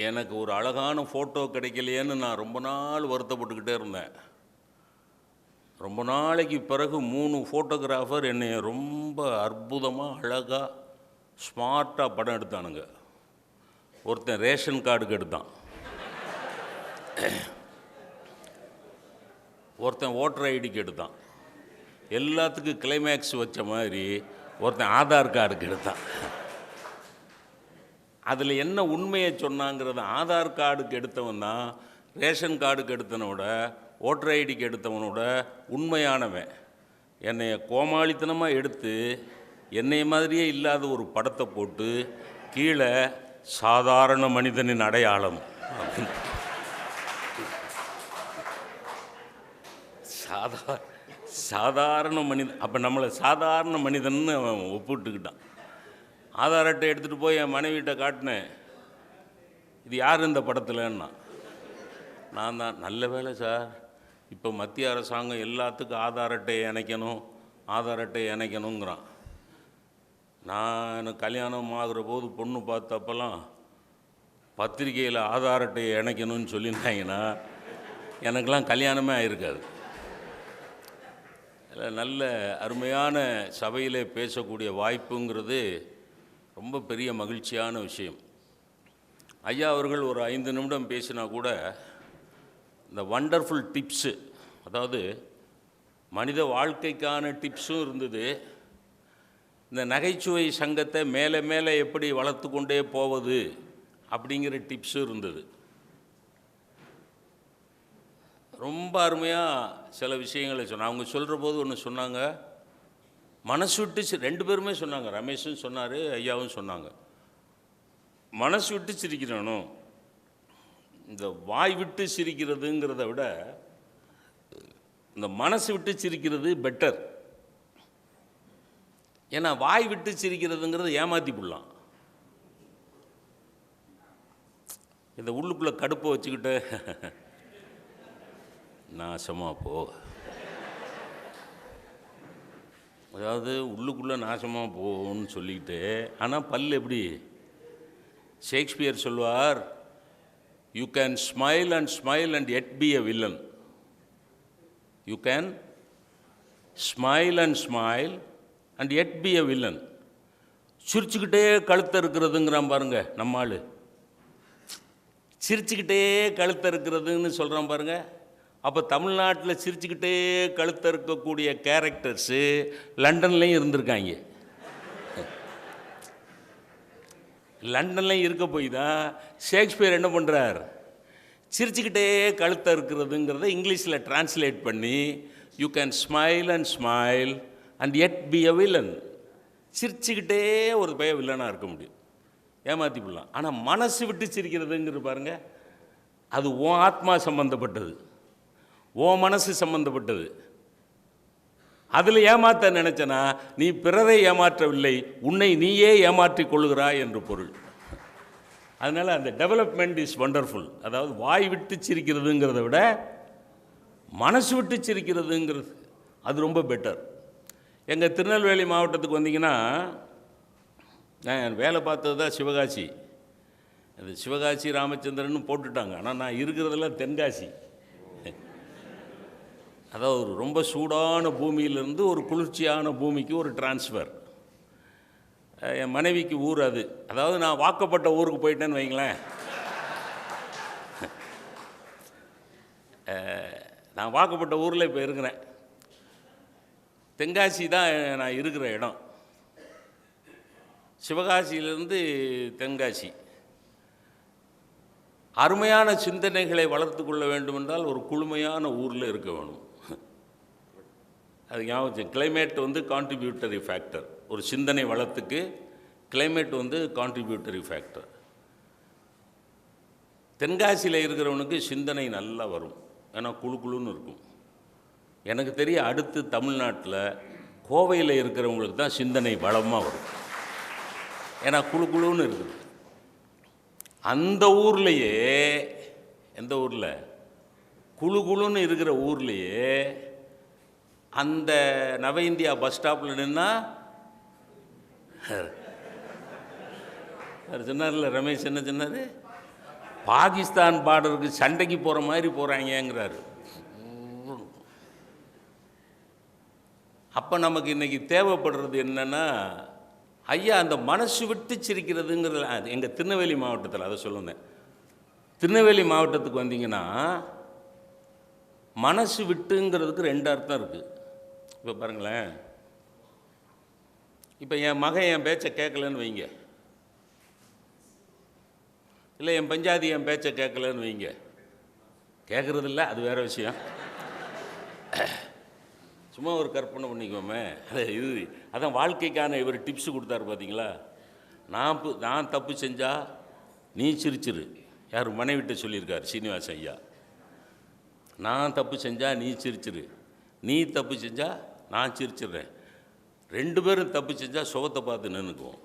எனக்கு ஒரு அழகான ஃபோட்டோ கிடைக்கலையேன்னு நான் ரொம்ப நாள் வருத்தப்பட்டுக்கிட்டே இருந்தேன். ரொம்ப நாளைக்கு பிறகு 3 ஃபோட்டோகிராஃபர் என்னை ரொம்ப அற்புதமாக அழகாக ஸ்மார்ட்டாக படம் எடுத்தானுங்க. ஒருத்தன் ரேஷன் கார்டுக்கு எடுத்தான், ஒருத்தன் ஓட்டர் ஐடிக்கு எடுத்தான், எல்லாத்துக்கும் கிளைமேக்ஸ் வச்ச மாதிரி ஒருத்தன் ஆதார் கார்டுக்கு எடுத்தான். அதில் என்ன உண்மையை சொன்னாங்கிறது, ஆதார் கார்டுக்கு எடுத்தவன் தான் ரேஷன் கார்டுக்கு எடுத்தவனோட ஓட்டர் ஐடிக்கு எடுத்தவனோட உண்மையானவன். என்னைய கோமாளித்தனமாக எடுத்து என்னைய மாதிரியே இல்லாத ஒரு படத்தை போட்டு கீழே சாதாரண மனிதனின் அடையாளம் அப்படின்னு சாதாரண மனிதன். அப்போ நம்மளை சாதாரண மனிதன்னு அவன் ஒப்பிட்டுக்கிட்டான். ஆதார் அட்டை எடுத்துகிட்டு போய் என் மனைவிட்ட காட்டினேன், இது யார் இந்த படத்தில்ன்னா. நான் தான், நல்ல வேலை சார், இப்போ மத்திய அரசாங்கம் எல்லாத்துக்கும் ஆதார் அட்டையை இணைக்கணும், ஆதார் அட்டையை இணைக்கணுங்கிறான். நான் எனக்கு கல்யாணம் ஆகிற போது பொண்ணு பார்த்தப்பெல்லாம் பத்திரிகையில் ஆதார் அட்டையை இணைக்கணும்னு சொல்லியிருந்தாங்கன்னா எனக்கெல்லாம் கல்யாணமே ஆகிருக்காது. நல்ல அருமையான சபையிலே பேசக்கூடிய வாய்ப்புங்கிறது ரொம்ப பெரிய மகிழ்ச்சியான விஷயம். ஐயா அவர்கள் ஒரு 5 நிமிடம் பேசினா கூட இந்த வண்டர்ஃபுல் டிப்ஸு, அதாவது மனித வாழ்க்கைக்கான டிப்ஸும் இருந்தது, இந்த நகைச்சுவை சங்கத்தை மேலே மேலே எப்படி வளர்த்து கொண்டே போவது அப்படிங்கிற டிப்ஸும் இருந்தது. ரொம்ப அருமையாக சில விஷயங்களை சொன்னாங்க. அவங்க சொல்கிற போது ஒன்று சொன்னாங்க, மனசு விட்டு 2 பேருமே சொன்னாங்க, ரமேஷும் சொன்னார், ஐயாவும் சொன்னாங்க, மனசு விட்டு சிரிக்கிறணும். இந்த வாய் விட்டு சிரிக்கிறதுங்கிறத விட இந்த மனசு விட்டு சிரிக்கிறது பெட்டர். ஏன்னா வாய் விட்டு சிரிக்கிறதுங்கிறது ஏமாற்றி போடலாம். இந்த உள்ளுக்குள்ளே கடுப்பை வச்சுக்கிட்டு நாசமாக போ, அதாவது உள்ளுக்குள்ளே நாசமாக போன்னு சொல்லிக்கிட்டு, ஆனால் பல் எப்படி? ஷேக்ஸ்பியர் சொல்வார், you can smile and yet be a villain. You can smile and yet be a villain. சிரிச்சுக்கிட்டே கழுத்தை இருக்கிறதுங்கிறான் பாருங்க நம்ம ஆள். சிரிச்சுக்கிட்டே கழுத்தை இருக்கிறதுன்னு சொல்கிறான் பாருங்க. அப்போ தமிழ்நாட்டில் சிரிச்சுக்கிட்டே கழுத்தை இருக்கக்கூடிய கேரக்டர்ஸு லண்டன்லேயும் இருந்திருக்காங்க. லண்டன்லேயும் இருக்க போய் தான் ஷேக்ஸ்பியர் என்ன பண்ணுறார், சிரிச்சுக்கிட்டே கழுத்தை இருக்கிறதுங்கிறத இங்கிலீஷில் டிரான்ஸ்லேட் பண்ணி you can smile and yet be a villain. சிரிச்சுக்கிட்டே ஒரு பய வில்லனாக இருக்க முடியும், ஏமாற்றி போடலாம். ஆனால் மனசு விட்டு சிரிக்கிறதுங்கிற பாருங்க, அது உன் ஆத்மா சம்பந்தப்பட்டது, உன் மனசு சம்பந்தப்பட்டது. அதில் ஏமாற்ற நினச்சனா நீ பிறரை ஏமாற்றவில்லை, உன்னை நீயே ஏமாற்றிக் கொள்கிறாய் என்று பொருள். அதனால் அந்த டெவலப்மெண்ட் இஸ் வண்டர்ஃபுல். அதாவது வாய் விட்டு சிரிக்கிறதுங்கிறத விட மனசு விட்டு சிரிக்கிறதுங்கிறது அது ரொம்ப பெட்டர். எங்கள் திருநெல்வேலி மாவட்டத்துக்கு வந்தீங்கன்னா, நான் வேலை பார்த்தது தான் சிவகாசி. அது சிவகாசி ராமச்சந்திரன் போட்டுட்டாங்க, ஆனால் நான் இருக்கிறதெல்லாம் தென்காசி. அதாவது ஒரு ரொம்ப சூடான பூமியிலேருந்து ஒரு குளிர்ச்சியான பூமிக்கு ஒரு டிரான்ஸ்ஃபர். என் மனைவிக்கு ஊர் அது. அதாவது நான் வாக்கப்பட்ட ஊருக்கு போயிட்டேன்னு வைங்களேன், நான் வாக்கப்பட்ட ஊரில் இப்போ இருக்கிறேன். தென்காசி தான் நான் இருக்கிற இடம். சிவகாசியிலேருந்து தென்காசி. அருமையான சிந்தனைகளை வளர்த்து கொள்ள வேண்டும் என்றால் ஒரு குளுமையான ஊரில் இருக்க வேணும். அது ஞாபகம், கிளைமேட் வந்து கான்ட்ரிபியூட்டரி ஃபேக்டர். ஒரு சிந்தனை வளத்துக்கு கிளைமேட் வந்து கான்ட்ரிபியூட்டரி ஃபேக்டர். தென்காசியில் இருக்கிறவனுக்கு சிந்தனை நல்லா வரும், ஏன்னா குழு குழுன்னு இருக்கும். எனக்கு தெரிய அடுத்து தமிழ்நாட்டில் கோவையில் இருக்கிறவங்களுக்கு தான் சிந்தனை வளமாக வரும், ஏன்னா குழு குழுன்னு இருக்குது. அந்த ஊர்லேயே, எந்த ஊரில் குழு குழுன்னு இருக்கிற ஊர்லேயே அந்த நவ இந்தியா பஸ் ஸ்டாப்பில் நின்னா சொன்னார்ல ரமேஷ், என்ன சொன்னார், பாகிஸ்தான் பார்டருக்கு சண்டைக்கு போகிற மாதிரி போகிறாங்கங்கிறாரு. அப்போ நமக்கு இன்றைக்கி தேவைப்படுறது என்னென்னா, ஐயா அந்த மனசு விட்டு சிரிக்கிறதுங்கிறது எங்கள் திருநெல்வேலி மாவட்டத்தில் அதை சொல்லுங்கள். திருநெல்வேலி மாவட்டத்துக்கு வந்தீங்கன்னா மனசு விட்டுங்கிறதுக்கு 2 அர்த்தம் இருக்குது. இப்போ பாருங்களேன், இப்போ என் மகன் என் பேச்சை கேட்கலன்னு வைங்க, இல்லை என் பஞ்சாதி என் பேச்சை கேட்கலன்னு வைங்க, கேட்குறது இல்லை அது வேறு விஷயம். சும்மா ஒரு கற்பனை பண்ணிக்கோமே. அதான் வாழ்க்கைக்கான இவர் டிப்ஸு கொடுத்தாரு பார்த்தீங்களா. நான் தப்பு செஞ்சால் நீ சிரிச்சிரு. யார் மனைவிட்ட சொல்லியிருக்கார் சீனிவாச ஐயா. நான் தப்பு செஞ்சால் நீ சிரிச்சிரு, நீ தப்பு செஞ்சால் நான் சிரிச்சிடுறேன். 2 பேரும் தப்பு செஞ்சால் சுகத்தை பார்த்து நின்றுக்குவோம்.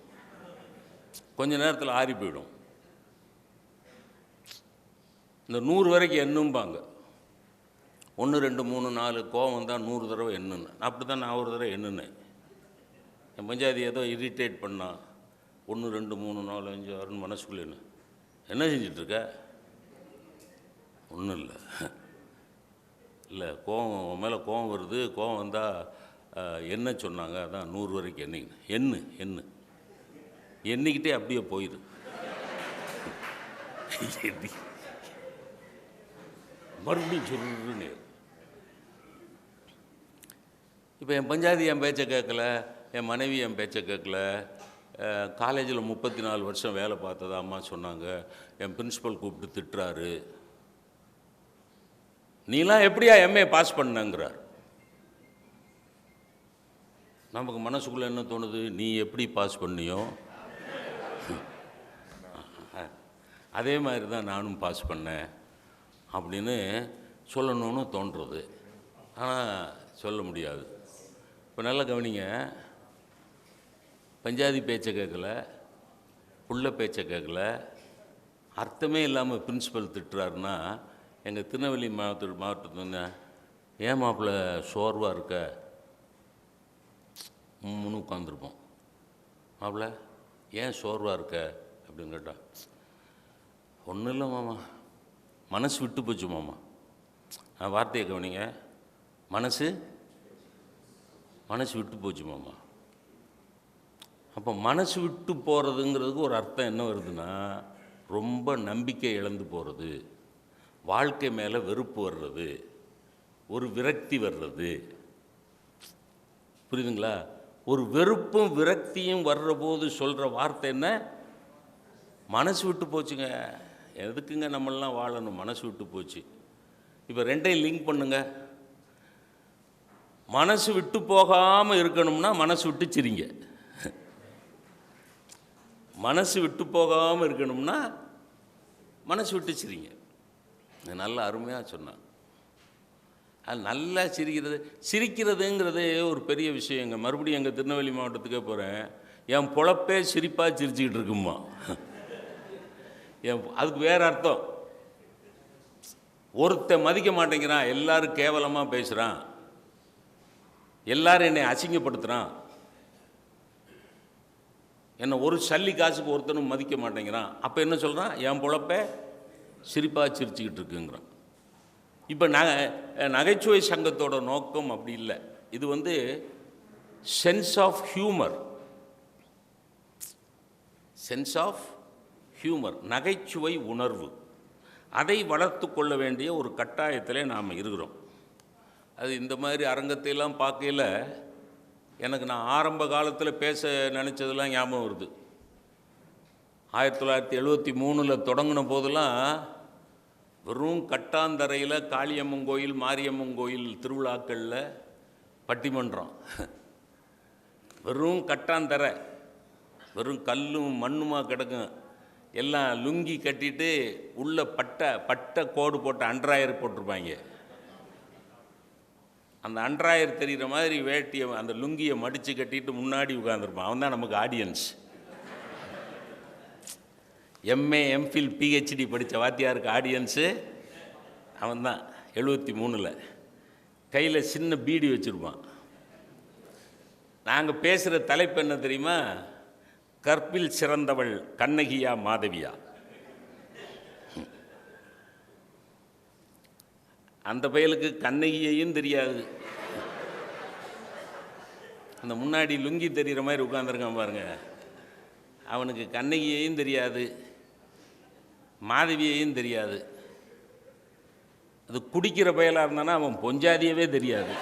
கொஞ்ச நேரத்தில் ஆறி போயிடும். இந்த 100 வரைக்கும் எண்ணும்பாங்க. 1 2 3 4 கோவம் வந்தால் 100 தடவை எண்ணுன்னு. அப்படி தான் நான் ஒரு தடவை எண்ணுனேன். என் பஞ்சாயத்து ஏதோ இரிட்டேட் பண்ணால் 1 2 3 4 5 6 மனசுக்குள்ளே என்ன செஞ்சிட்ருக்க? ஒன்றும் இல்லை. இல்லை கோவம் மேலே கோவம் வருது, கோவம் வந்தால் என்ன சொன்னாங்க, அதான் 100 வரைக்கும் எண்ணிக்கிட்டு எண்ணிக்கிட்டே அப்படியே போயிடு. மறுபடியும் சொல்லுன்னு. இப்போ என் பஞ்சாயத்து என் பேச்சை கேட்கல, என் மனைவி என் பேச்சை கேட்கல. காலேஜில் 34 வருஷம் வேலை பார்த்ததா அம்மா சொன்னாங்க. என் பிரின்ஸிபல் கூப்பிட்டு திட்டுறாரு. நீலாம் எப்படியா எம்ஏ பாஸ் பண்ணங்கிறார். நமக்கு மனசுக்குள்ளே என்ன தோணுது? நீ எப்படி பாஸ் பண்ணியோ அதே மாதிரி தான் நானும் பாஸ் பண்ணேன் அப்படின்னு சொல்லணும்னு தோன்றுறது. ஆனால் சொல்ல முடியாது. இப்போ நல்லா கவனிங்க, பஞ்சாதி பேச்சை கேட்கல, புள்ள பேச்சை கேட்கல, அர்த்தமே இல்லாமல் பிரின்ஸிபல் திட்டுறாருன்னா எங்கள் திருநெல்வேலி மாவட்டத்தில் ஏன் மாப்பிள்ளை சோர்வாக இருக்க முன்னு உட்காந்துருப்போம். மாப்பிள்ளை ஏன் சோர்வாக இருக்க அப்படின்னு கேட்டால், ஒன்றும் இல்லை மாமா, மனசு விட்டு போச்சு மாமா. வார்த்தையை கவனிங்க, மனசு விட்டு போச்சு மாமா. அப்போ மனசு விட்டு போகிறதுங்கிறதுக்கு ஒரு அர்த்தம் என்ன வருதுன்னா, ரொம்ப நம்பிக்கை இழந்து போகிறது, வாழ்க்கை மேலே வெறுப்பு வர்றது, ஒரு விரக்தி வர்றது. புரியுதுங்களா? ஒரு வெறுப்பும் விரக்தியும் வர்ற போது சொல்கிற வார்த்தை என்ன? மனசு விட்டு போச்சுங்க. எதுக்குங்க நம்மளாம் வாழணும்? மனசு விட்டு போச்சு. இப்போ 2ஐயும் லிங்க் பண்ணுங்க. மனசு விட்டு போகாமல் இருக்கணும்னா மனசு விட்டு சிரிங்க. மனசு விட்டு போகாமல் இருக்கணும்னா மனசு விட்டு சிரிங்க. நல்லா அருமையாக சொன்னான். அது நல்லா சிரிக்கிறதுங்கிறதே ஒரு பெரிய விஷயங்க. மறுபடியும் எங்கள் திருநெல்வேலி மாவட்டத்துக்கே போகிறேன். என் பொழப்பே சிரிப்பாக சிரிச்சுக்கிட்டு இருக்குமா. அதுக்கு வேறு அர்த்தம். ஒருத்தன் மதிக்க மாட்டேங்கிறான், எல்லாரும் கேவலமாக பேசுகிறான், எல்லாரும் என்னை அசிங்கப்படுத்துகிறான், என்னை ஒரு சல்லி காசுக்கு ஒருத்தனும் மதிக்க மாட்டேங்கிறான். அப்போ என்ன சொல்கிறான்? என் பொழப்பே சிரிப்பாக சிரிச்சுக்கிட்டு இருக்குங்கிறான். இப்போ நகைச்சுவை சங்கத்தோட நோக்கம் அப்படி இல்லை. இது சென்ஸ் ஆஃப் ஹியூமர், நகைச்சுவை உணர்வு, அதை வளர்த்து கொள்ள வேண்டிய ஒரு கட்டாயத்திலே நாம் இருக்கிறோம். அது இந்த மாதிரி அரங்கத்தையெல்லாம் பார்க்கையில் எனக்கு நான் ஆரம்ப காலத்தில் பேச நினச்சதெல்லாம் ஞாபகம் வருது. 1973 தொடங்கின போதெல்லாம் வெறும் கட்டாந்தரையில் காளியம்மன் கோயில், மாரியம்மன் கோயில் திருவிழாக்களில் பட்டிமன்றம். வெறும் கட்டாந்தரை, வெறும் கல்லும் மண்ணுமா கிடக்கும். எல்லாம் லுங்கி கட்டிட்டு உள்ள பட்டை கோடு போட்ட அண்டராயர் போட்டிருப்பாங்க. அந்த அண்டராயர் தெரிகிற மாதிரி வேட்டியை, அந்த லுங்கியை மடித்து கட்டிட்டு முன்னாடி உட்காந்துருப்பான். அவன் தான் நமக்கு ஆடியன்ஸ். எம்ஏ எம்ஃபில் பிஹெச்டி படித்த வாத்தியாருக்கு ஆடியன்ஸு அவன் தான். 73 கையில் சின்ன பீடி வச்சுருப்பான். நாங்கள் பேசுகிற தலைப்பு என்ன தெரியுமா? கற்பில் சிறந்தவள் கண்ணகியா மாதவியா. அந்த பயலுக்கு கண்ணகியையும் தெரியாது. அந்த முன்னாடி லுங்கி தெரிகிற மாதிரி உட்காந்துருக்கான் பாருங்க, அவனுக்கு கண்ணகியையும் தெரியாது, மாதவியையும் தெரியாது. அது குடிக்கிற பயலாக இருந்தானா அவன் பொஞ்சாதியவே தெரியாது.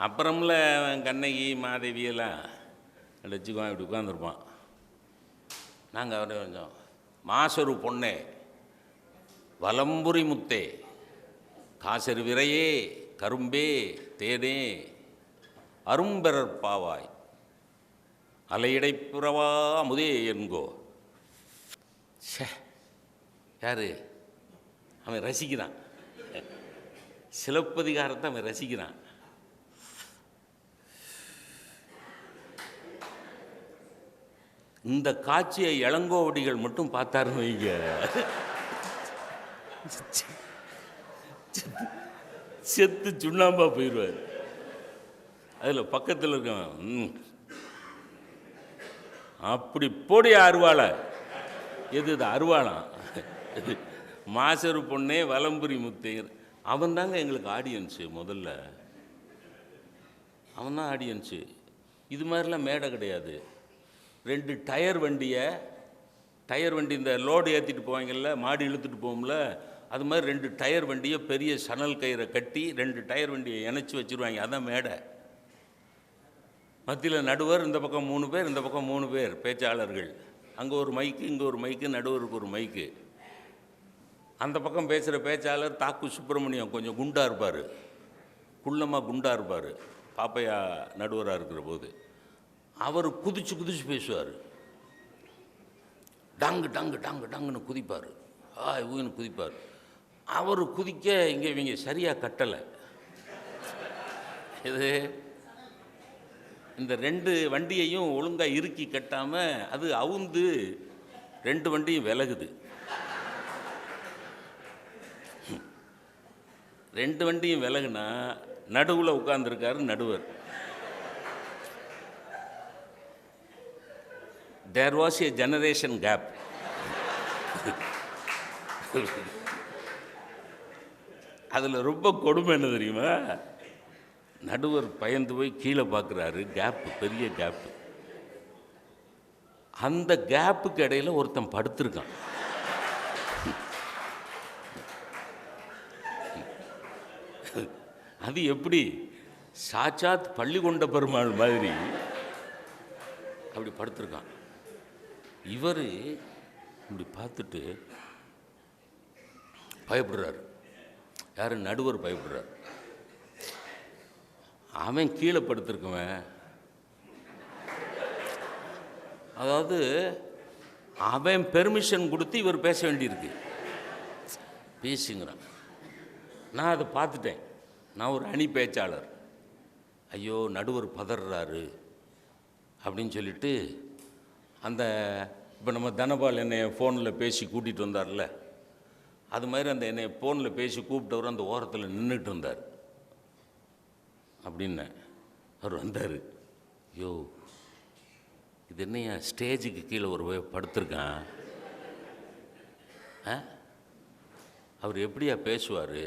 அப்புறம்ல அவன் கண்ணகி மாதவியெல்லாம் வச்சுக்குவான், இப்படி உட்காந்துருப்பான். நாங்கள் அவரை கொஞ்சம் மாசரு பொண்ணே, வலம்புரி முத்தே, காசரு விரையே, கரும்பே, தேனே, அரும்பெறற் பாவாய், அலையிடைப்புறவா அமுதே என்கோ. யாரு அவன் ரசிக்கிறான், சிலப்பதிகாரத்தை அவன் ரசிக்கிறான். இந்த காட்சியை இளங்கோவடிகள் மட்டும் பார்த்தாருன்னு வைங்க, செத்து சுண்ணாம்பா போயிடுவார். அதில் பக்கத்தில் இருக்கவன் அப்படி போடி அருவாளை, எது இது அருவாளாம், மாசரு பொண்ணே வலம்புரி முத்தேர். அவன் தாங்க எங்களுக்கு ஆடியன்ஸு. முதல்ல அவன் தான் ஆடியன்ஸு. இது மாதிரிலாம் மேடை கிடையாது. 2 டயர் வண்டி இந்த லோடு ஏற்றிட்டு போவாங்கல்ல, மாடு இழுத்துட்டு போவோம்ல, அது மாதிரி 2 டயர் வண்டியை பெரிய சணல் கயிறை கட்டி 2 டயர் வண்டியை இணைச்சி வச்சுருவாங்க. அதான் மேடை. மத்தியில் நடுவர், இந்த பக்கம் 3 பேர், இந்த பக்கம் 3 பேர் பேச்சாளர்கள். அங்கே ஒரு மைக்கு, இங்கே ஒரு மைக்கு, நடுவருக்கு ஒரு மைக்கு. அந்த பக்கம் பேசுகிற பேச்சாளர் தாக்கு சுப்பிரமணியம், கொஞ்சம் குண்டாக இருப்பார், குள்ளமாக குண்டாக இருப்பார், பாப்பையா நடுவராக இருக்கிற போது. அவர் குதிச்சு பேசுவார். டங்கு டங்கு டங்கு டங்குன்னு குதிப்பார், ஊன்னு குதிப்பார். அவர் குதிக்க இங்கே இவங்க சரியாக கட்டலை. இது இந்த 2 வண்டியையும் ஒழுங்காக இறுக்கி கட்டாமல் அது அவுந்து 2 வண்டியும் விலகுது. 2 வண்டியும் விலகுனா நடுவில் உட்கார்ந்துருக்காரு நடுவர். There was a generation gap. அதில் ரொம்ப கொடுமை என்ன தெரியுமா, நடுவர் பயந்து போய் கீழே பார்க்குறாரு, கேப்பு, பெரிய கேப்பு. அந்த கேப்புக்கு இடையில் ஒருத்தன் படுத்திருக்கான். அது எப்படி, சாட்சாத் பள்ளி கொண்ட பெருமாள் மாதிரி அப்படி படுத்திருக்கான். இவர் இப்படி பார்த்துட்டு பயப்படுறார். யார்? நடுவர் பயப்படுறார். அவன் கீழே படுத்திருக்கவன், அதாவது அவன் பெர்மிஷன் கொடுத்து இவர் பேச வேண்டியிருக்கு. பேசுங்கிறான். நான் அதை பார்த்துட்டேன். நான் ஒரு அணி பேச்சாளர். ஐயோ நடுவர் பதறாரு அப்படின்னு சொல்லிட்டு, அந்த இப்போ நம்ம தனபால் என்னை ஃபோனில் பேசி கூட்டிகிட்டு வந்தார்ல, அது மாதிரி அந்த என்னை ஃபோனில் பேசி கூப்பிட்டவர் அந்த ஓரத்தில் நின்றுட்டு இருந்தார். அப்படின்னு அவர் வந்தார். ஐயோ இது என்னையா ஸ்டேஜுக்கு கீழே ஒரு படுத்திருக்கான், அவர் எப்படியா பேசுவார்,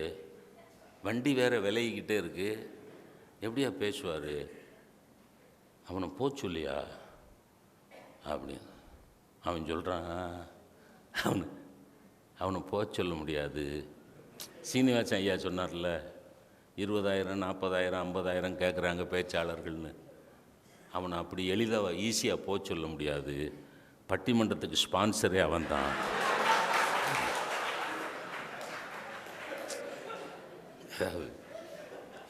வண்டி வேறு விலகிக்கிட்டே இருக்குது, எப்படியா பேசுவார், அவனை போச்சு இல்லையா அப்படின்னு. அவன் சொல்கிறான், அவனை போக சொல்ல முடியாது. சீனிவாசன் ஐயா சொன்னார்ல, 20,000 40,000 50,000 கேட்குறாங்க பேச்சாளர்கள்னு. அவனை அப்படி எளிதாக ஈஸியாக போக சொல்ல முடியாது. பட்டிமன்றத்துக்கு ஸ்பான்சரே அவன் தான்.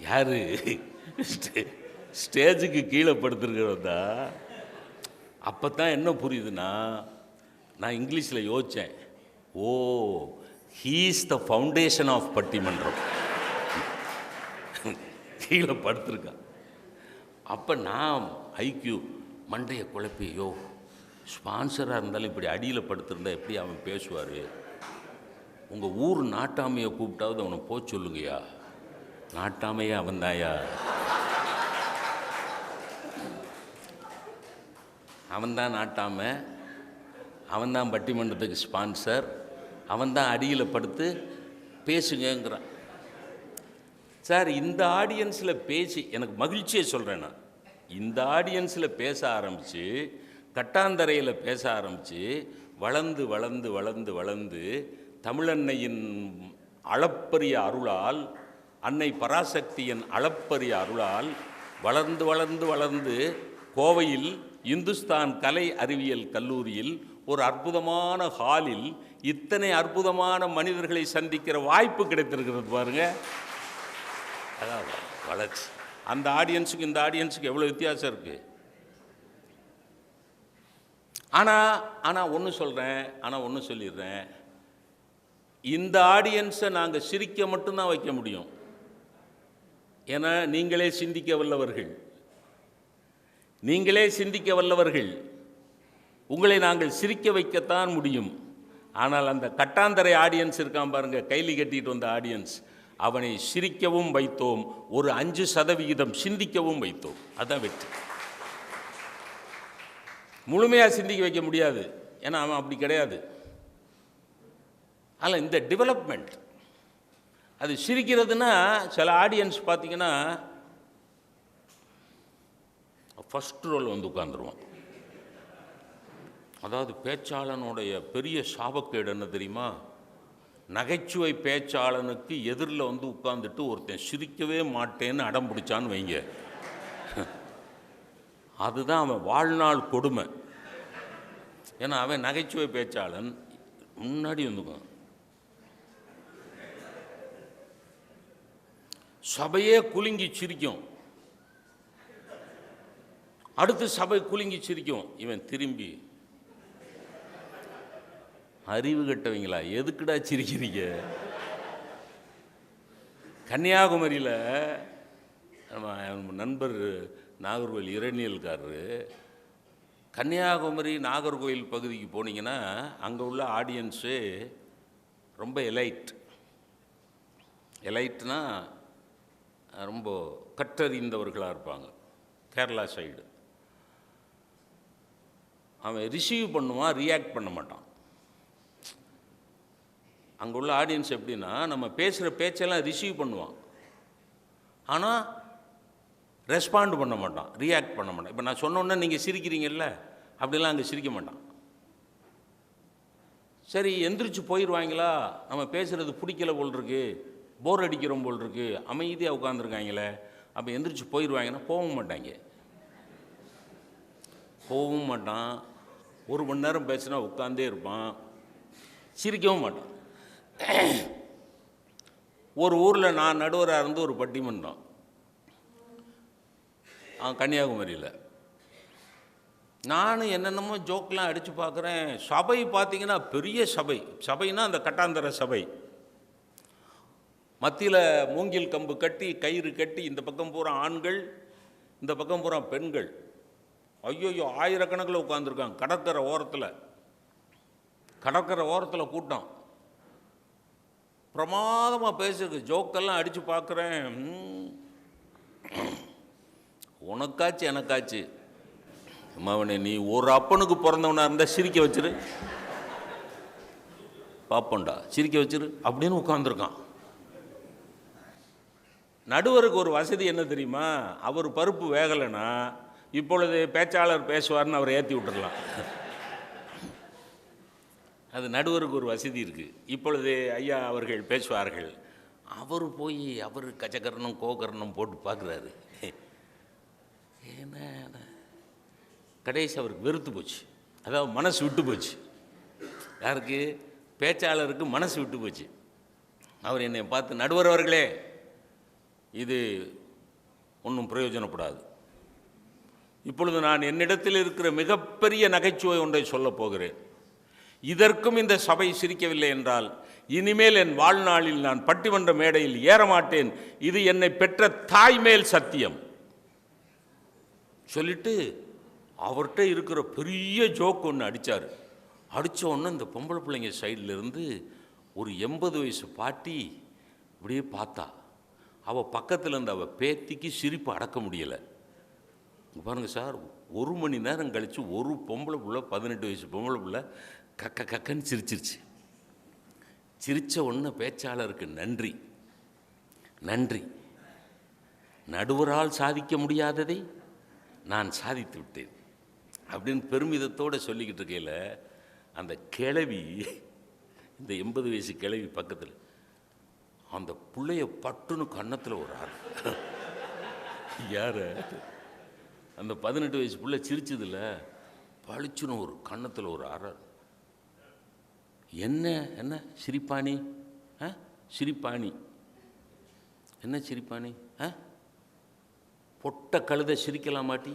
யார்? ஸ்டேஜுக்கு கீழே படுத்துருக்கிறதா. அப்போ தான் என்ன புரியுதுன்னா, நான் இங்கிலீஷில் யோசித்தேன், oh he is the foundation of பட்டிமன்றம். கீழே படுத்துருக்கான். அப்போ நான் ஐக்யூ மண்டையை குழப்பியோ, ஸ்பான்சராக இருந்தாலும் இப்படி அடியில் படுத்திருந்தா எப்படி அவன் பேசுவார், உங்கள் ஊர் நாட்டாமையை கூப்பிட்டாவது அவனை போக சொல்லுங்கய்யா, நாட்டாமையே அவன்தாயா, அவன்தான் நாட்டாமை, அவன்தான் பட்டிமன்றத்துக்கு ஸ்பான்சர், அவன்தான் அடியில் படுத்து பேசுங்கிறான். சார், இந்த ஆடியன்ஸில் பேசி எனக்கு மகிழ்ச்சியை சொல்கிறேன். நான் இந்த ஆடியன்ஸில் பேச ஆரம்பித்து, கட்டாந்தரையில் பேச ஆரம்பித்து, வளர்ந்து வளர்ந்து வளர்ந்து வளர்ந்து தமிழன்னையின் அளப்பரிய அருளால், அன்னை பராசக்தியின் அளப்பரிய அருளால் வளர்ந்து வளர்ந்து வளர்ந்து கோவையில் இந்துஸ்தான் கலை அறிவியல் கல்லூரியில் ஒரு அற்புதமான ஹாலில் இத்தனை அற்புதமான மனிதர்களை சந்திக்கிற வாய்ப்பு கிடைத்திருக்கிறது பாருங்கள். அதான் வளர்ச்சி. அந்த ஆடியன்ஸுக்கு இந்த ஆடியன்ஸுக்கு எவ்வளோ வித்தியாசம் இருக்குது. ஆனால் ஒன்று சொல்லிடுறேன், இந்த ஆடியன்ஸை நாங்கள் சிரிக்க மட்டும்தான் வைக்க முடியும். ஏன்னா நீங்களே சிந்திக்க வல்லவர்கள், உங்களை நாங்கள் சிரிக்க வைக்கத்தான் முடியும். ஆனால் அந்த கட்டாந்தரை ஆடியன்ஸ் இருக்கான் பாருங்க, கைலி கட்டிட்டு வந்த ஆடியன்ஸ், அவனை சிரிக்கவும் வைத்தோம், ஒரு 5% சிந்திக்கவும் வைத்தோம். அதான் வெற்றி. முழுமையாக சிந்திக்க வைக்க முடியாது, ஏன்னா அவன் அப்படி கிடையாது. ஆனால் இந்த டெவலப்மெண்ட், அது சிரிக்கிறதுனா சில ஆடியன்ஸ் பார்த்தீங்கன்னா ஃபஸ்ட் ரோல் வந்து உட்காந்துருவான். அதாவது பேச்சாளனுடைய பெரிய சாபக்கேடு என்ன தெரியுமா? நகைச்சுவை பேச்சாளனுக்கு எதிரில் வந்து உட்காந்துட்டு ஒருத்தன் சிரிக்கவே மாட்டேன்னு அடம் பிடிச்சான்னு வைங்க, அதுதான் அவன் வாழ்நாள் கொடுமை. ஏன்னா அவன் நகைச்சுவை பேச்சாளன் முன்னாடி வந்துக்குவான், சபையே குலுங்கி சிரிக்கும், அடுத்து சபை குலுங்கி சிரிக்கும், இவன் திரும்பி, அறிவு கட்டவங்களா எதுக்குடா சிரிக்கிறீங்க? கன்னியாகுமரியில் நம்ம நண்பர் நாகர்கோவில் இரணியல்காரரு, கன்னியாகுமரி நாகர்கோவில் பகுதிக்கு போனீங்கன்னா அங்கே உள்ள ஆடியன்ஸு ரொம்ப எலைட்னா ரொம்ப கற்றறிந்தவர்களாக இருப்பாங்க. கேரளா சைடு அவன் ரிசீவ் பண்ணுவான், ரியாக்ட் பண்ண மாட்டான். அங்கே உள்ள ஆடியன்ஸ் எப்படின்னா, நம்ம பேசுகிற பேச்செல்லாம் ரிசீவ் பண்ணுவான், ஆனால் ரெஸ்பாண்ட் பண்ண மாட்டான், ரியாக்ட் பண்ண மாட்டான். இப்போ நான் சொன்னோன்னே நீங்கள் சிரிக்கிறீங்கல்ல, அப்படிலாம் அங்கே சிரிக்க மாட்டான். சரி, எந்திரிச்சு போயிடுவாங்களா, நம்ம பேசுகிறது பிடிக்கல போல் இருக்கு, போர் அடிக்கிறோம் போல் இருக்கு, அமைதியாக உட்காந்துருக்காங்களே, அப்போ எந்திரிச்சு போயிடுவாங்கன்னா போகவும் மாட்டான். 1 மணி நேரம் பேசினா உட்காந்தே இருப்பான், சிரிக்கவும் மாட்டான். ஒரு ஊரில் நான் நடுவராக இருந்து ஒரு பட்டிமன்றம் கன்னியாகுமரியில், நான் என்னென்னமோ ஜோக்கெலாம் அடித்து பார்க்குறேன். சபை பார்த்திங்கன்னா பெரிய சபைனா அந்த கட்டாந்தர சபை, மத்தியில் மூங்கில் கம்பு கட்டி கயிறு கட்டி, இந்த பக்கம் பூரா ஆண்கள், இந்த பக்கம் பூரா பெண்கள், ஐயோ ஆயிரக்கணக்கில் உட்காந்துருக்காங்க. கடற்கரை ஓரத்தில் கூட்டம், பிரமாதமாக பேசுறது, ஜோக்கெல்லாம் அடித்து பார்க்குறேன். உனக்காச்சு எனக்காச்சு, அம்மாவனே நீ ஒரு அப்பனுக்கு பிறந்தவனாக இருந்தால் சிரிக்க வச்சிரு, பாப்போண்டா சிரிக்க வச்சிரு அப்படின்னு உட்காந்துருக்கான். நடுவருக்கு ஒரு வசதி என்ன தெரியுமா? அவர் பருப்பு வேகலைன்னா இப்பொழுது பேச்சாளர் பேசுவார்னு அவரை ஏற்றி விட்டுடலாம். அது நடுவருக்கு ஒரு வசதி இருக்குது. இப்பொழுது ஐயா அவர்கள் பேசுவார்கள், அவர் போய் அவர் கச்சக்கரணம் கோகரணம் போட்டு பார்க்குறாரு. ஏன்னா கடைசி அவருக்கு வெறுத்து போச்சு, அதாவது மனசு விட்டு போச்சு. யாருக்கு? பேச்சாளருக்கு மனசு விட்டு போச்சு. அவர் என்னை பார்த்து, நடுவர் அவர்களே, இது ஒன்றும் பிரயோஜனப்படாது, இப்பொழுது நான் என்னிடத்தில் இருக்கிற மிகப்பெரிய நகைச்சுவை ஒன்றை சொல்லப் போகிறேன். இதற்கும் இந்த சபை சிரிக்கவில்லை என்றால் இனிமேல் என் வாழ்நாளில் நான் பட்டிமன்ற மேடையில் ஏறமாட்டேன், இது என்னை பெற்ற தாய்மேல் சத்தியம் சொல்லிட்டு அவர்கிட்ட இருக்கிற பெரிய ஜோக் ஒன்று அடித்தார். அடித்த ஒன்று இந்த பொம்பளை பிள்ளைங்க சைட்லேருந்து ஒரு 80 வயசு பாட்டி இப்படியே பார்த்தா, அவள் பக்கத்தில் இருந்த அவள் பேத்திக்கு சிரிப்பு அடக்க முடியலை. பாருங்கள் சார், 1 மணி நேரம் கழித்து ஒரு பொம்பளை பிள்ளை, 18 வயசு பொம்பளை பிள்ளை கக்கன்னு சிரிச்சிருச்சு. சிரித்த உடனே பேச்சாளருக்கு நன்றி நன்றி, நடுவரால் சாதிக்க முடியாததை நான் சாதித்து விட்டேன் அப்படின்னு பெருமிதத்தோடு சொல்லிக்கிட்டு இருக்கையில் அந்த கிழவி, இந்த 80 வயசு கிழவி பக்கத்தில் அந்த பிள்ளைய பட்டுன்னு கன்னத்தில் ஒரு ஆறு. யார் அந்த 18 வயசு பிள்ளை சிரிச்சதில்ல, பளிச்சுன்னு ஒரு கன்னத்தில் ஒரு அற. என்ன என்ன சிரிப்பாணி? சிரிப்பாணி என்ன சிரிப்பாணி? பொட்ட கழுதை சிரிக்கலாம் மாட்டி?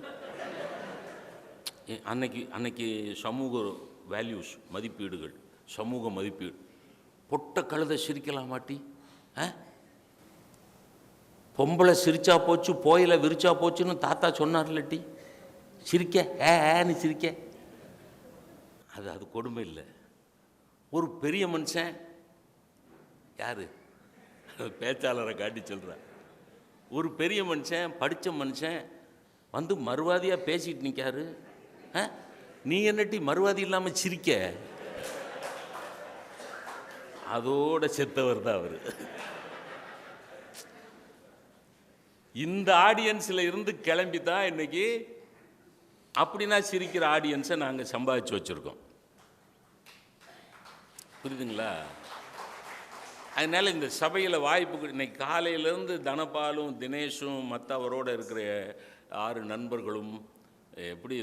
அன்னைக்கு சமூக வேல்யூஸ், மதிப்பீடுகள், சமூக மதிப்பீடு. பொட்ட கழுதை சிரிக்கலாம் மாட்டி? பொம்பளை சிரிச்சா போச்சு, போயில விரிச்சா போச்சுன்னு தாத்தா சொன்னார் இல்லட்டி? சிரிக்க ஏன்னு சிரிக்க, அது கொடுமை இல்லை. ஒரு பெரிய மனுஷன், யார் பேச்சாளரை காட்டி சொல்கிறார், ஒரு பெரிய மனுஷன், படித்த மனுஷன் வந்து மறுவாதியாக பேசிட்டு நிற்காரு. நீ என்னட்டி மறுவாதி இல்லாமல் சிரிக்க? அதோட செத்தவர் தான் அவர். இந்த ஆடியன்ஸில் இருந்து கிளம்பி தான் இன்னைக்கு அப்படின்னா சிரிக்கிற ஆடியன்ஸை நாங்கள் சம்பாதிச்சு வச்சுருக்கோம். புரியுதுங்களா? அதனால் இந்த சபையில் வாய்ப்பு, இன்னைக்கு காலையிலேருந்து தனபாலும் தினேஷும் மற்ற அவரோடு இருக்கிற 6 நண்பர்களும் எப்படி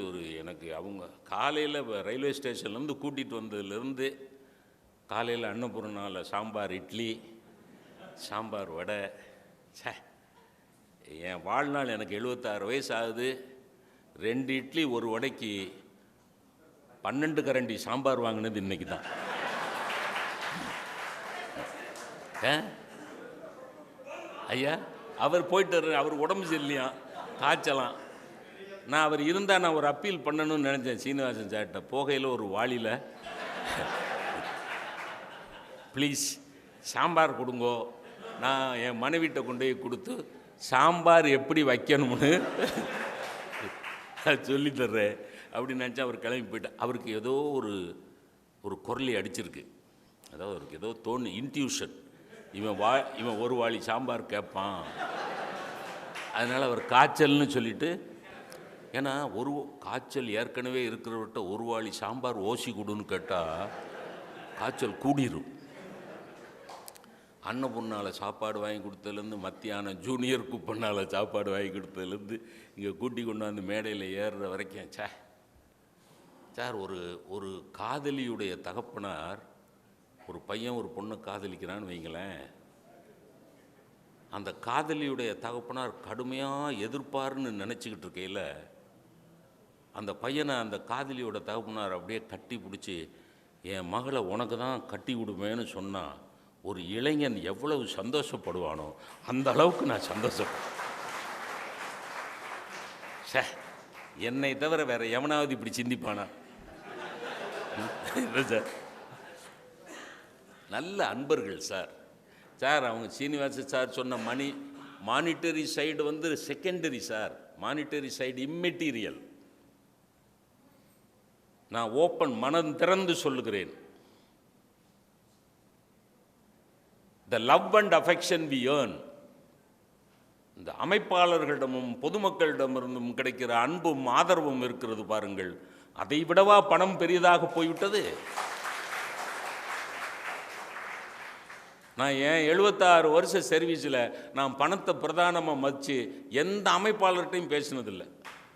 எனக்கு அவங்க காலையில் ரயில்வே ஸ்டேஷன்லேருந்து கூட்டிகிட்டு வந்ததுலேருந்து காலையில் அன்னபூர்ணாவில் சாம்பார் இட்லி, சாம்பார் வடை. என் வாழ்நாள் எனக்கு 76 வயசு ஆகுது. 2 இட்லி 1 வடைக்கு 12 கரண்டி சாம்பார் வாங்கினது இன்னைக்கு தான். ஐயா அவர் போயிட்டு, அவர் உடம்பு சரியில்லையா, காய்ச்சலாம். நான் அவர் இருந்தால் நான் ஒரு அப்பீல் பண்ணணும்னு நினச்சேன் சீனிவாசன் சார்கிட்ட. போகையில் ஒரு வாளியில் ப்ளீஸ் சாம்பார் கொடுங்கோ, நான் என் மனைவிட்ட கொண்டு போய் கொடுத்து சாம்பார் எப்படி வைக்கணும்னு சொல்லித்தர்றேன் அப்படின்னு நினச்சா அவர் கிளம்பி போயிட்டார். அவருக்கு ஏதோ ஒரு குரலி அடிச்சிருக்கு, அதாவது அவருக்கு ஏதோ இன்ட்யூஷன், இவன் ஒரு வாளி சாம்பார் கேட்பான். அதனால் அவர் காய்ச்சல்னு சொல்லிவிட்டு, ஏன்னா ஒரு காய்ச்சல் ஏற்கனவே இருக்கிறவர்கிட்ட ஒரு வாளி சாம்பார் ஓசி கொடுன்னு கேட்டால் காய்ச்சல் கூடிரும். அன்னபூர்ணாவில் சாப்பாடு வாங்கி கொடுத்ததுலேருந்து, மத்தியானம் ஜூனியர் குப்பண்ணால் சாப்பாடு வாங்கி கொடுத்ததுலேருந்து, இங்கே கூட்டி கொண்டாந்து மேடையில் ஏறுற வரைக்கும் சார் ஒரு காதலியுடைய தகப்பனார், ஒரு பையன் ஒரு பொண்ணை காதலிக்கிறான்னு வைங்களேன், அந்த காதலியுடைய தகப்பனார் கடுமையாக எதிர்ப்பார்னு நினச்சிக்கிட்டு இருக்கையில் அந்த பையனை அந்த காதலியோட தகப்பனார் அப்படியே கட்டி பிடிச்சி, என் மகளை உனக்கு தான் கட்டி விடுவேன்னு சொன்னால் ஒரு இளைஞன் எவ்வளவு சந்தோஷப்படுவானோ அந்த அளவுக்கு நான் சந்தோஷப்படுவேன். என்னை தவிர வேற எவனாவது இப்படி சிந்திப்பானா? சார் நல்ல அன்பர்கள் சார் அவங்க சீனிவாச சார் சொன்ன monetary side secondary sir, monetary side immaterial. நான் ஓப்பன் மனம் திறந்து சொல்லுகிறேன். The love and affection we earn, இந்த அமைப்பாளர்களிடமும் பொதுமக்களிடமிருந்தும் கிடைக்கிற அன்பும் ஆதரவும் இருக்கிறது பாருங்கள், அதை விடவா பணம் பெரியதாக போய்விட்டது? நான் ஏன் 76 வருஷ சர்வீஸில் நான் பணத்தை பிரதானமாக மதித்து எந்த அமைப்பாளர்கிட்டையும் பேசினதில்லை.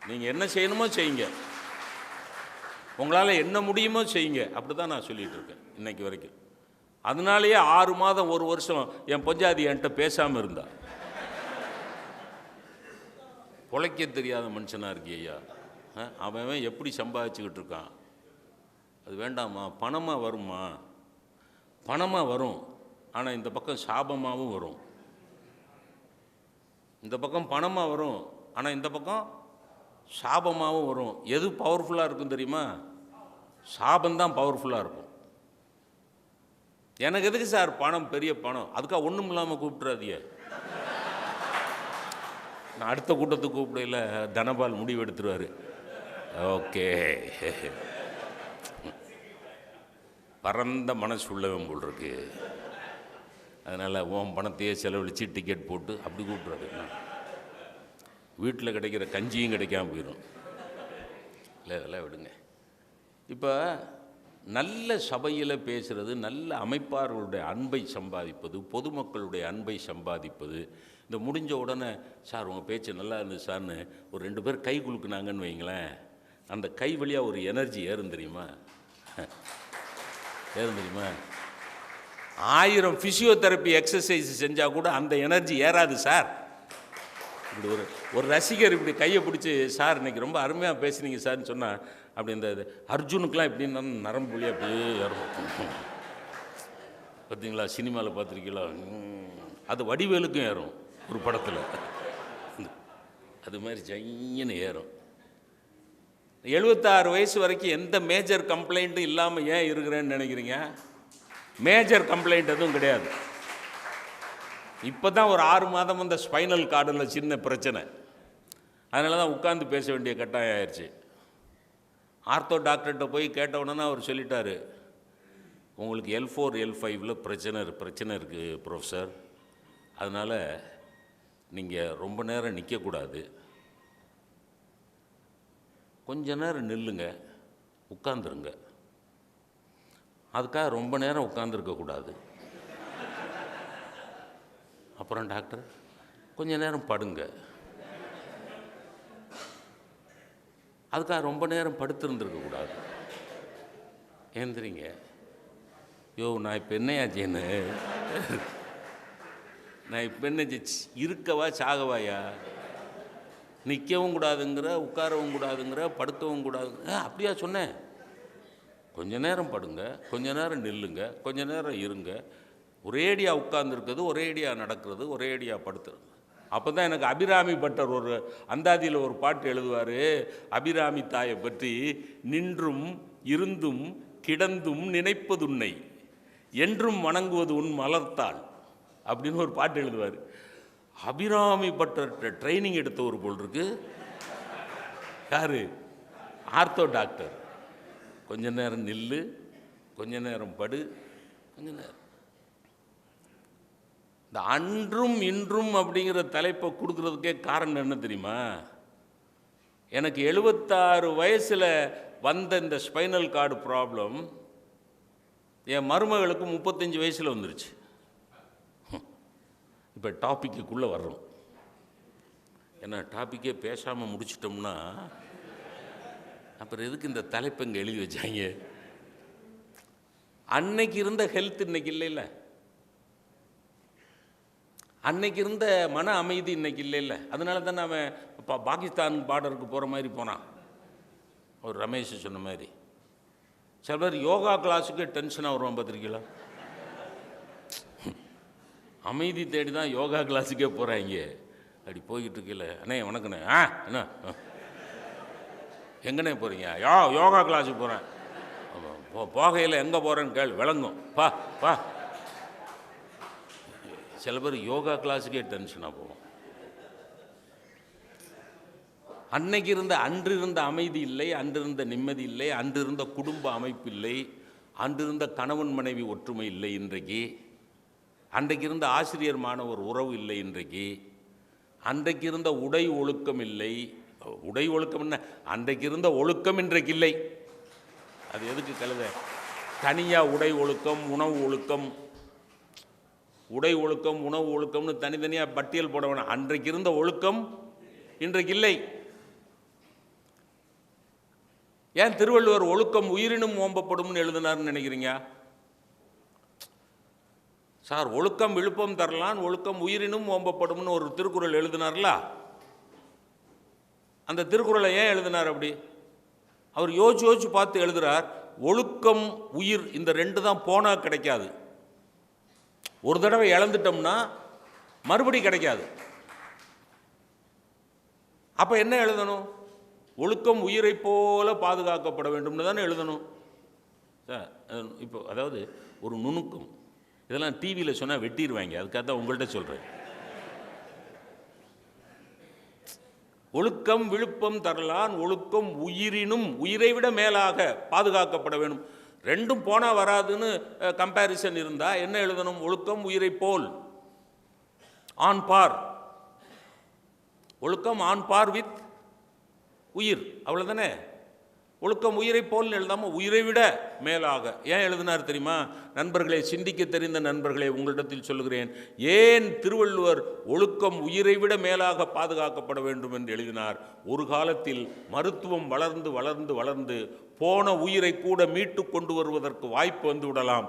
நீங்கள் என்ன செய்யணுமோ செய்யுங்க, உங்களால் என்ன முடியுமோ செய்யுங்க, அப்படி தான் நான் சொல்லிகிட்டு இருக்கேன் இன்னைக்கு வரைக்கும். அதனாலேயே 6 மாதம் 1 வருஷம் என் பொஞ்சாதி என்கிட்ட பேசாமல் இருந்தா. உழைக்க தெரியாத மனுஷனாக இருக்கு ஐயா, அவன் எப்படி சம்பாதிச்சுக்கிட்டு இருக்கான். அது வேண்டாமா? பணமாக வருமா? பணமாக வரும், ஆனால் இந்த பக்கம் சாபமாகவும் வரும். இந்த பக்கம் பணமாக வரும், ஆனால் இந்த பக்கம் சாபமாகவும் வரும். எது பவர்ஃபுல்லாக இருக்கும் தெரியுமா? சாபந்தான் பவர்ஃபுல்லாக இருக்கும். எனக்கு எதுக்கு சார் பணம், பெரிய பணம், அதுக்காக ஒன்றும் இல்லாமல் கூப்பிட்றாதிய. நான் அடுத்த கூட்டத்துக்கு கூப்பிடையில் தனபால் முடிவு எடுத்துருவார். ஓகே பரந்த மனசு உள்ளவன் போல் இருக்கு. அதனால் உன் பணத்தையே செலவழித்து டிக்கெட் போட்டு அப்படி கூப்பிட்றாரு. வீட்டில் கிடைக்கிற கஞ்சியும் கிடைக்காம போயிடும். இல்லை, இதெல்லாம் விடுங்க. இப்போ நல்ல சபையில் பேசுகிறது, நல்ல அமைப்பாளர்களுடைய அன்பை சம்பாதிப்பது, பொதுமக்களுடைய அன்பை சம்பாதிப்பது. இந்த முடிஞ்ச உடனே சார் உங்கள் பேச்சு நல்லா இருந்துச்சு சார்னு ஒரு 2 பேர் கை குலுக்குனாங்கன்னு வைங்களேன், அந்த கை வழியாக ஒரு எனர்ஜி ஏறும் தெரியுமா? ஏறும் தெரியுமா? 1000 ஃபிசியோதெரப்பி எக்ஸசைஸ் செஞ்சால் கூட அந்த எனர்ஜி ஏறாது சார். இப்படி ஒரு ரசிகர் இப்படி கையை பிடிச்சி சார் இன்றைக்கி ரொம்ப அருமையாக பேசுனீங்க சார்னு சொன்னால், அப்படி இந்த அர்ஜுனுக்கெலாம் இப்படின்னு நரம்பு வழியாக அப்படியே ஏறும். பார்த்தீங்களா, சினிமாவில் பார்த்துருக்கீங்களா? அது வடிவேலுக்கும் ஏறும் ஒரு படத்தில். அது மாதிரி ஜைன்னு ஏறும். 76 வயசு வரைக்கும் எந்த மேஜர் கம்ப்ளைண்ட்டும் இல்லாமல் ஏன் இருக்கிறேன்னு நினைக்கிறீங்க? மேஜர் கம்ப்ளைண்ட் எதுவும் கிடையாது. இப்போ தான் ஒரு 6 மாதம் அந்த ஸ்பைனல் கார்டில் சின்ன பிரச்சனை. அதனால தான் உட்காந்து பேச வேண்டிய கட்டாயம் ஆயிடுச்சு. ஆர்த்தோ டாக்டர்கிட்ட போய் கேட்ட உடனே அவர் சொல்லிட்டாரு, உங்களுக்கு L4 L5 பிரச்சனை இருக்குது ப்ரொஃபஸர். அதனால் நீங்கள் ரொம்ப நேரம் நிற்கக்கூடாது, கொஞ்ச நேரம் நில்லுங்க, உட்காந்துருங்க. அதுக்காக ரொம்ப நேரம் உட்காந்துருக்கக்கூடாது. அப்புறம் டாக்டர் கொஞ்ச நேரம் படுங்க, அதுக்காக ரொம்ப நேரம் படுத்துருந்துருக்கக்கூடாது. ஏந்திரிங்க. யோ நான் இப்போ என்னையாச்சேன்னு, நான் இப்போ என்ன இருக்கவா சாகவாயா? நிற்கவும் கூடாதுங்கிற, உட்காரவும் கூடாதுங்கிற, படுக்கவும் கூடாதுங்கிற. அப்படியா சொன்னேன்? கொஞ்ச நேரம் படுங்க, கொஞ்ச நேரம் நில்லுங்க, கொஞ்ச நேரம் இருங்க. ஒரேடியாக உட்கார்ந்துருக்கிறது, ஒரேடியாக நடக்கிறது, ஒரேடியாக படுத்துறது. அப்போ தான் எனக்கு அபிராமி பட்டர் ஒரு அந்தாதியில் ஒரு பாட்டு எழுதுவார், அபிராமி தாயை பற்றி. நின்றும் இருந்தும் கிடந்தும் நினைப்பதுன்னை, என்றும் வணங்குவது உன் மலர்த்தாள் அப்படின்னு ஒரு பாட்டு எழுதுவார். அபிராமி பட்டர் ட்ரைனிங் எடுத்த ஒரு போல் இருக்கு. யாரு? Ortho doctor. கொஞ்ச நேரம் நில்லு, கொஞ்ச நேரம் படு, கொஞ்ச நேரம். இந்த அன்றும் இன்றும் அப்படிங்கிற தலைப்பை கொடுக்கறதுக்கே காரணம் என்ன தெரியுமா? எனக்கு 76 வயசில் வந்த இந்த ஸ்பைனல் கார்டு ப்ராப்ளம் என் மருமகளுக்கு 35 வயசில் வந்துருச்சு. இப்போ டாப்பிக்குள்ளே வர்றோம். ஏன்னா டாப்பிக்கே பேசாமல் முடிச்சிட்டோம்னா அப்புறம் எதுக்கு இந்த தலைப்பை இங்கே எழுதி வச்சாங்க? அன்னைக்கு இருந்த ஹெல்த் இன்னைக்கு இல்லைல்ல, அன்னைக்கு இருந்த மன அமைதி இன்னைக்கு இல்லைல்ல. அதனால தான் அவன் இப்போ பாகிஸ்தான் பார்டருக்கு போகிற மாதிரி போனான். ஒரு ரமேஷ் சொன்ன மாதிரி சில பேர் யோகா கிளாஸுக்கு டென்ஷனாக வருவான், பார்த்துருக்கீங்களா? அமைதி தேடி தான் யோகா கிளாஸுக்கே போகிறாங்க. அப்படி போய்கிட்டு இருக்கல, அண்ணே வணக்கண்ணே. என்ன எங்கண்ணே போகிறீங்க? யோகா கிளாஸுக்கு போகிறேன். போகையில் எங்கே போகிறேன்னு கேள், விளங்கும். பா. சில பேர் யோகா கிளாஸுக்கே டென்ஷனாக போவோம். அன்னைக்கு அன்று இருந்த அமைதி இல்லை, அன்றிருந்த நிம்மதி இல்லை, அன்றிருந்த குடும்ப அமைப்பு இல்லை, அன்றிருந்த கணவன் மனைவி ஒற்றுமை இல்லை இன்றைக்கு. அன்றைக்கு இருந்த ஆசிரியர் மாணவர் உறவு இல்லை இன்றைக்கு. அன்றைக்கு இருந்த உடை ஒழுக்கம் இல்லை. உடை ஒழுக்கம் என்ன? அன்றைக்கு இருந்த ஒழுக்கம் இன்றைக்கு இல்லை. அது எதுக்கு கழுத? தனியாக உடை ஒழுக்கம், உணவு ஒழுக்கம், உடை ஒழுக்கம், உணவு ஒழுக்கம்னு தனித்தனியாக பட்டியல் போட வேணாம். அன்றைக்கு இருந்த ஒழுக்கம் இன்றைக்கு இல்லை. ஏன் திருவள்ளுவர் ஒழுக்கம் உயிரினும் ஓம்பப்படும்னு எழுதினார்னு நினைக்கிறீங்க? சார் ஒழுக்கம் விழுப்பம் தரலான், ஒழுக்கம் உயிரினும் ஓம்பப்படும்னு ஒரு திருக்குறள் எழுதினார்ல. அந்த திருக்குறளை ஏன் எழுதினார் அப்படி? அவர் யோசிச்சு பார்த்து எழுதுறார். ஒழுக்கம் உயிர் இந்த 2 தான் போனால் கிடைக்காது. ஒரு தடவை இழந்துட்டோம்னா மறுபடி கிடைக்காது. அப்போ என்ன எழுதணும்? ஒழுக்கம் உயிரை போல பாதுகாக்கப்பட வேண்டும்னு தானே எழுதணும். இப்போ அதாவது ஒரு நுணுக்கம், இதெல்லாம் டிவியில் சொன்னால் வெட்டிடுவாங்க. அதுக்காக தான் உங்கள்கிட்ட சொல்கிறேன். ஒழுக்கம் விழுப்பம் தரலான், ஒழுக்கம் உயிரினும் உயிரை விட மேலாக பாதுகாக்கப்பட வேண்டும். ரெண்டும் போனால் வராதுன்னு கம்பேரிசன் இருந்தால் என்ன எழுதணும்? ஒழுக்கம் உயிரை போல், ஆன் பார். ஒழுக்கம் ஆன் பார் வித் உயிர், அவ்வளோதானே. ஒழுக்கம் உயிரை போல் எழுதாமல் உயிரை விட மேலாக. ஏன் எழுதினார் தெரியுமா? நண்பர்களே, சிந்திக்க தெரிந்த நண்பர்களே, உங்களிடத்தில் சொல்லுகிறேன், ஏன் திருவள்ளுவர் ஒழுக்கம் உயிரை விட மேலாக பாதுகாக்கப்பட வேண்டும் என்று எழுதினார்? ஒரு காலத்தில் மருத்துவம் வளர்ந்து வளர்ந்து வளர்ந்து போன உயிரை கூட மீட்டு கொண்டு வருவதற்கு வாய்ப்பு வந்து விடலாம்.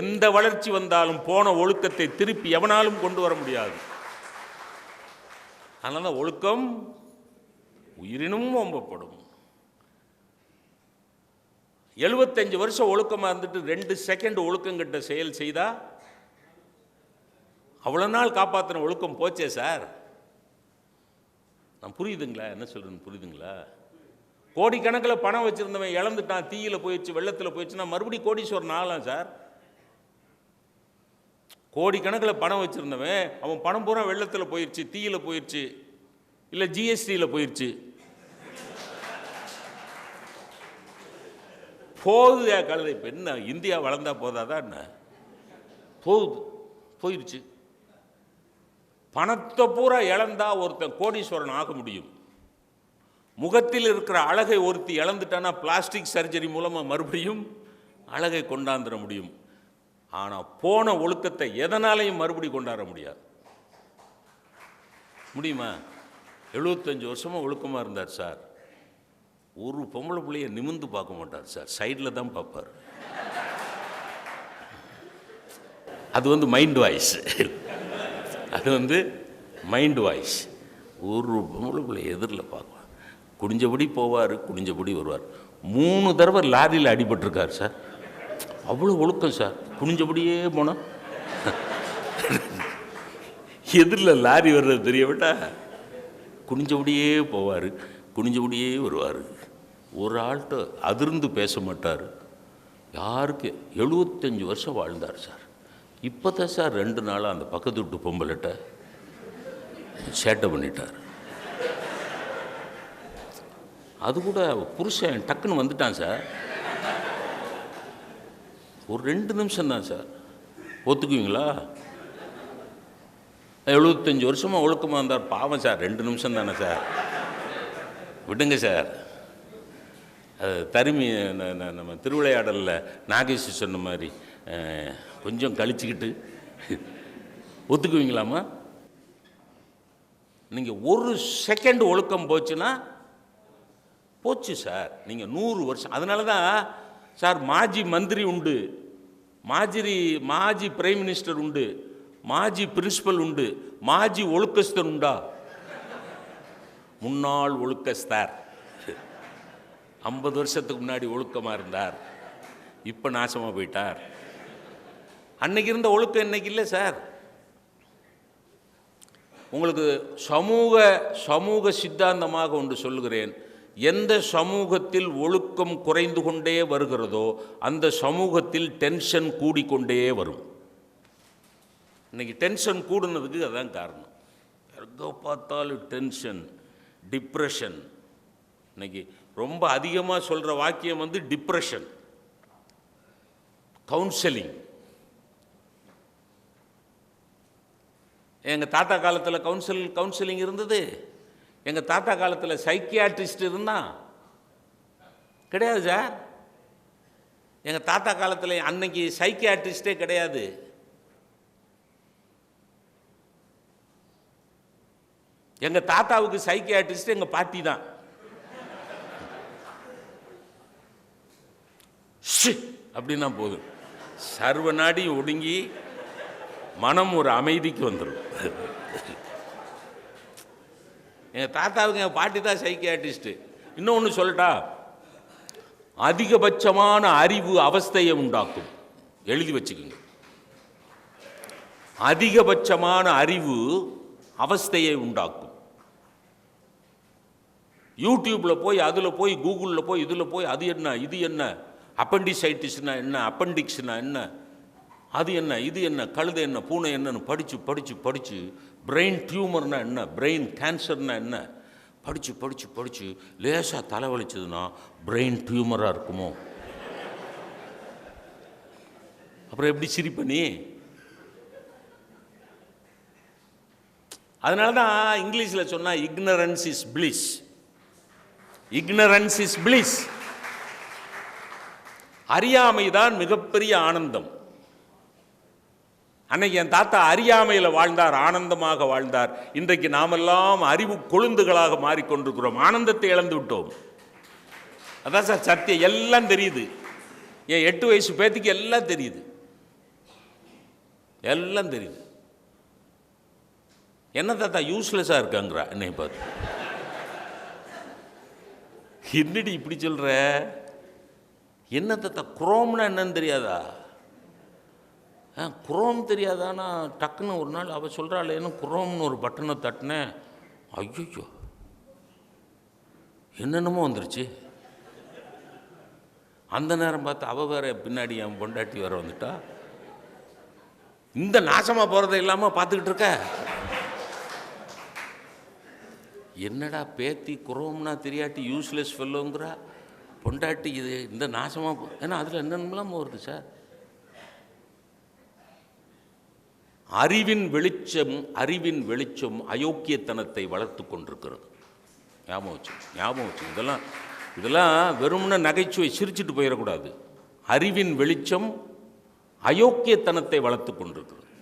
எந்த வளர்ச்சி வந்தாலும் போன ஒழுக்கத்தை திருப்பி எவனாலும் கொண்டு வர முடியாது. அதனால ஒழுக்கம் உயிரினும் ஓம்பப்படும். 75 வருஷம் ஒழுக்கமாக இருந்துட்டு 2 செகண்ட் ஒழுக்கங்கிட்ட செயல் செய்தா அவ்வளோ நாள் காப்பாற்றின ஒழுக்கம் போச்சே சார். நான் புரியுதுங்களா என்ன சொல்கிறேன்னு? புரியுதுங்களா? கோடிக்கணக்கில் பணம் வச்சுருந்தவன் இழந்துட்டான், தீயில் போயிடுச்சு, வெள்ளத்தில் போயிடுச்சுன்னா மறுபடியும் கோடீஸ்வரன் ஆகலாம் சார். கோடிக்கணக்கில் பணம் வச்சுருந்தவன் அவன் பணம் பூரா வெள்ளத்தில் போயிடுச்சு, தீயில் போயிடுச்சு, இல்லை ஜிஎஸ்டியில் போயிடுச்சு, போகுது கழுதை. இப்போ என்ன இந்தியா வளர்ந்தா போதாதான் என்ன? போகுது, போயிடுச்சு. பணத்தை பூரா இழந்தா ஒருத்தன் கோடீஸ்வரன் ஆக முடியும். முகத்தில் இருக்கிற அழகை ஒருத்தி இழந்துட்டானா பிளாஸ்டிக் சர்ஜரி மூலமாக மறுபடியும் அழகை கொண்டாந்துட முடியும். ஆனால் போன ஒழுக்கத்தை எதனாலையும் மறுபடியும் கொண்டாட முடியாது. முடியுமா? 75 வருஷமாக ஒழுக்கமாக இருந்தார் சார். ஒரு பொம்பளை பிள்ளைய நிமிந்து பார்க்க மாட்டார் சார், சைடில் தான் பார்ப்பார். அது மைண்ட் வாய்ஸ். அது மைண்ட் வாய்ஸ். ஒரு பொம்பளை பிள்ளைய எதிரில் பார்க்குவார். குடிஞ்சபடி போவார், குடிஞ்சபடி வருவார். 3 தடவை லாரியில் அடிபட்டிருக்கார் சார். அவ்வளோ ஒழுக்கம் சார். குனிஞ்சபடியே போனால் எதிரில் லாரி வர்றது தெரிய விட்டா குனிஞ்சபடியே போவார், குனிஞ்சபடியே வருவார். ஒரு ஆள்கிட்ட அதிர்ந்து பேச மாட்டார். யாருக்கு 75 வருஷம் வாழ்ந்தார் சார். இப்போ தான் சார் 2 நாளாக அந்த பக்கத்து விட்டு பொம்பளைட்ட சேட்டை பண்ணிட்டார். அது கூட புருஷன் டக்குன்னு வந்துட்டான் சார். ஒரு 2 நிமிஷம் தான் சார். ஒத்துக்குவீங்களா? 75 வருஷமாக ஒழுக்கமாக இருந்தார். பாவம் சார், 2 நிமிஷம் தானே சார், விடுங்க சார். தருமி நம்ம திருவிளையாடலில் நாகேஷ் சொன்ன மாதிரி கொஞ்சம் கழிச்சுக்கிட்டு ஒத்துக்குவீங்களாமா? நீங்கள் 1 செகண்ட் ஒழுக்கம் போச்சுன்னா போச்சு சார். நீங்கள் 100 வருஷம். அதனால தான் சார் மாஜி மந்திரி உண்டு, மாஜி பிரைம் மினிஸ்டர் உண்டு, மாஜி பிரின்சிபல் உண்டு, மாஜி ஒழுக்கஸ்தர் உண்டா? முன்னாள் ஒழுக்கஸ்தர் 50 வருஷத்துக்கு முன்னாடி ஒழுக்கமாக இருந்தார், இப்போ நாசமாக போயிட்டார். அன்னைக்கு இருந்த ஒழுக்கம் இன்னைக்கு இல்லை சார். உங்களுக்கு சமூக சித்தாந்தமாக ஒன்று சொல்லுகிறேன். எந்த சமூகத்தில் ஒழுக்கம் குறைந்து கொண்டே வருகிறதோ அந்த சமூகத்தில் டென்ஷன் கூடிக்கொண்டே வரும். இன்னைக்கு டென்ஷன் கூடுனதுக்கு அதான் காரணம். எங்கே பார்த்தாலும் டென்ஷன், டிப்ரெஷன். இன்னைக்கு ரொம்ப அதிகமாக சொல்கிற வாக்கியம் டிப்ரெஷன். கவுன்சிலிங். எங்கள் தாத்தா காலத்தில் கவுன்சிலிங் இருந்தது. எங்கள் தாத்தா காலத்தில் சைக்கியாட்ரிஸ்ட் இருந்தான் கிடையாது சார். எங்கள் தாத்தா காலத்தில் அன்னைக்கு சைக்கியாட்ரிஸ்டே கிடையாது. எங்கள் தாத்தாவுக்கு சைக்கியாட்ரிஸ்ட் எங்கள் பாட்டி தான். அப்படின்னா போதும், சர்வ நாடி ஒடுங்கி மனம் ஒரு அமைதிக்கு வந்துடும். எங்கள் தாத்தாவுக்கு எங்கள் பாட்டி தான் சைக்கியாட்ரிஸ்ட்டு. இன்னொன்று சொல்லட்டா, அதிகபட்சமான அறிவு அவஸ்தையை உண்டாக்கும். எழுதி வச்சுக்கோங்க. அதிகபட்சமான அறிவு அவஸ்தையை உண்டாக்கும். யூடியூப்பில் போய், அதில் போய், கூகுளில் போய், இதில் போய், அது என்ன, இது என்ன, அப்பண்டிசைட்டிஸ்னா என்ன, அப்பண்டிக்ஸ்னா என்ன, அது என்ன, இது என்ன, கழுதை என்ன, பூனை என்னன்னு படித்து படித்து படித்து, பிரெயின் டியூமர்னா என்ன, பிரெயின் கேன்சர்னா என்ன படித்து படித்து படித்து லேசாக தலைவலிச்சதுன்னா பிரெயின் டியூமராக இருக்குமோ. அப்புறம் எப்படி சிரிப்ப நீ? அதனால தான் இங்கிலீஷில் சொன்னால் ignorance is bliss. Ignorance is bliss. அறியாமை தான் மிகப்பெரிய ஆனந்தம். அன்னைக்கு என் தாத்தா அறியாமையில் வாழ்ந்தார், ஆனந்தமாக வாழ்ந்தார். இன்றைக்கு நாமெல்லாம் அறிவு கொழுந்துகளாக மாறிக்கொண்டிருக்கிறோம், ஆனந்தத்தை இழந்து விட்டோம். அதான் சார் சத்தியம். எல்லாம் தெரியுது. என் 8 வயசு பேத்திக்கு எல்லாம் தெரியுது, எல்லாம் தெரியுது. என்ன தாத்தா யூஸ்லெஸ்ஸாக இருக்காங்கிறா என்னை பார்த்து. என்னடி இப்படி சொல்கிற? என்ன தாத்தா குரோம்னா என்னன்னு தெரியாதா? குரோம் தெரியாதானா? டக்குன்னு ஒரு நாள் அவள் சொல்கிறாள், என்ன குரோம்னு ஒரு பட்டனை தட்டினேன், ஐயோ என்னென்னமோ வந்துருச்சு. அந்த நேரம் பார்த்து அவள் வேற பின்னாடி என் பொண்டாட்டி வேற வந்துட்டா. இந்த நாசமாக போகிறத இல்லாமல் பார்த்துக்கிட்டு இருக்க. என்னடா பேத்தி குரோம்னா தெரியாட்டி யூஸ்லெஸ் ஃபெல்லோங்கிறா, பொண்டாட்டி இது இந்த நாசமாக ஏன்னா அதில் என்னென்னலாம் வருது சார். அறிவின் வெளிச்சம் அயோக்கியத்தனத்தை வளர்த்து கொண்டிருக்கிறது. ஞாபகம் வச்சு இதெல்லாம் வெறும்ன நகைச்சுவை, சிரிச்சுட்டு போயிடக்கூடாது. அறிவின் வெளிச்சம் அயோக்கியத்தனத்தை வளர்த்து கொண்டிருக்கிறது.